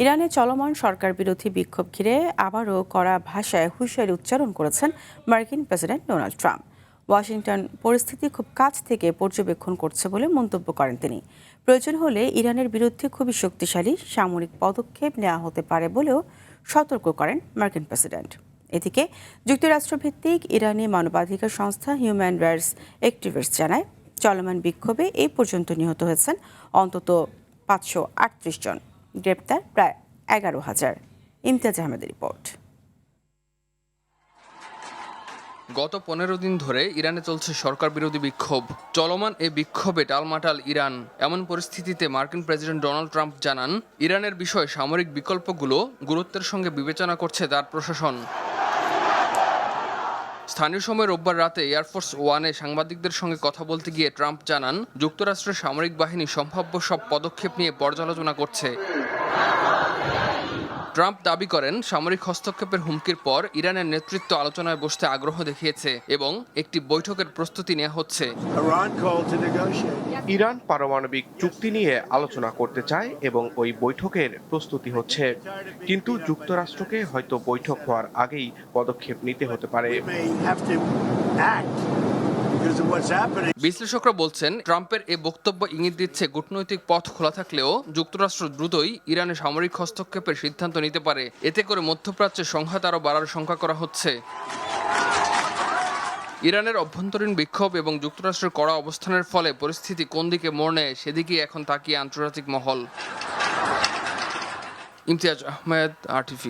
ইরানে চলমান সরকার বিরোধী বিক্ষোভ ঘিরে আবারও কড়া ভাষায় হুঁশিয়ারি উচ্চারণ করেছেন মার্কিন প্রেসিডেন্ট ডোনাল্ড ট্রাম্প। ওয়াশিংটন পরিস্থিতি খুব কাছ থেকে পর্যবেক্ষণ করছে বলে মন্তব্য করেন তিনি। প্রয়োজন হলে ইরানের বিরুদ্ধে খুবই শক্তিশালী সামরিক পদক্ষেপ নেওয়া হতে পারে বলেও সতর্ক করেন মার্কিন প্রেসিডেন্ট। এদিকে যুক্তরাষ্ট্রভিত্তিক ইরানি মানবাধিকার সংস্থা হিউম্যান রাইটস অ্যাক্টিভিস্ট জানায়, চলমান বিক্ষোভে এই পর্যন্ত নিহত হয়েছেন অন্তত 538 জন, গ্রেপ্তার প্রায় 11,000। ইমতিয়াজ আহমেদের রিপোর্ট। গত 15 দিন ধরে ইরানে চলছে সরকার বিরোধী বিক্ষোভ। চলমান এই বিক্ষোভে টালমাটাল ইরান। এমন পরিস্থিতিতে মার্কিন প্রেসিডেন্ট ডোনাল্ড ট্রাম্প জানান, ইরানের বিষয়ে সামরিক বিকল্পগুলো গুরুত্বের সঙ্গে বিবেচনা করছে তার প্রশাসন। স্থানীয় সময় রোববার রাতে এয়ারফোর্স ওয়ানে সাংবাদিকদের সঙ্গে কথা বলতে গিয়ে ট্রাম্প জানান, যুক্তরাষ্ট্রের সামরিক বাহিনী সম্ভাব্য সব পদক্ষেপ নিয়ে পর্যালোচনা করছে। ট্রাম্প দাবি করেন, সামরিক হস্তক্ষেপের হুমকির পর ইরানের নেতৃত্ব আলোচনায় বসতে আগ্রহ দেখিয়েছে এবং একটি বৈঠকের প্রস্তুতি নেওয়া হচ্ছে। ইরান পারমাণবিক চুক্তি নিয়ে আলোচনা করতে চায় এবং ওই বৈঠকের প্রস্তুতি হচ্ছে, কিন্তু যুক্তরাষ্ট্রকে হয়তো বৈঠক হওয়ার আগেই পদক্ষেপ নিতে হতে পারে। বিশ্লেষকরা বলছেন, ট্রাম্পের এ বক্তব্য ইঙ্গিত দিচ্ছে কূটনৈতিক পথ খোলা থাকলেও যুক্তরাষ্ট্র দ্রুতই ইরানে সামরিক হস্তক্ষেপের সিদ্ধান্ত নিতে পারে। এতে করে মধ্যপ্রাচ্যে সংঘাত আরও বাড়ার শঙ্কা করা হচ্ছে। ইরানের অভ্যন্তরীণ বিক্ষোভ এবং যুক্তরাষ্ট্রের কড়া অবস্থানের ফলে পরিস্থিতি কোন দিকে মোড় নেয় সেদিকেই এখন তাকিয়ে আন্তর্জাতিক মহল। ইমতিয়াজ আহমেদ, RTV।